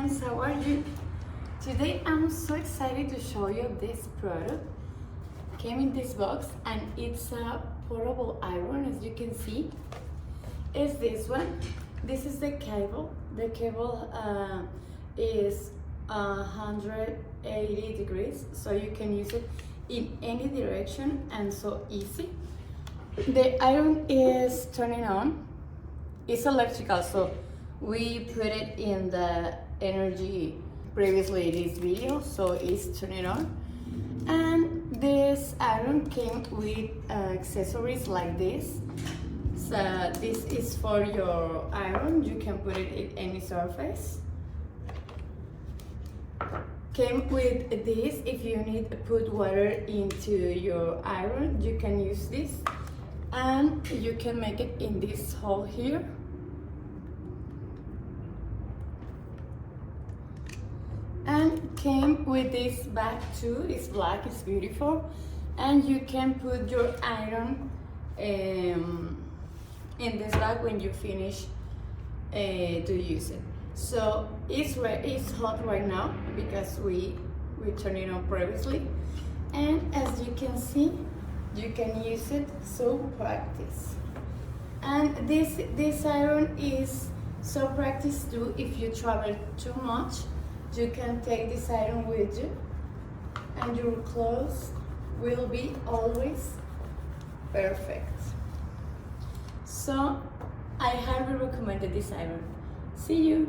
friends, how are you? Today I'm so excited to show you this product. Came in this box and it's a portable iron, as you can see. Is this one. This is the cable. The cable is 180 degrees, so you can use it in any direction and so easy. The iron is turning on. It's electrical, so we put it in the energy previously in this video, so it's turning on. And this iron came with accessories like this. So this is for your iron. You can put it in any surface. Came with this. If you need to put water into your iron, you can use this. And you can make it in this hole here. And came with this bag too. It's black, it's beautiful. And you can put your iron in this bag when you finish to use it. So it's hot right now because we turned it on previously. And as you can see, you can use it, so practice. And this iron is so practice too. If you travel too much, you can take this iron with you and your clothes will be always perfect. So I highly recommend this iron. See you.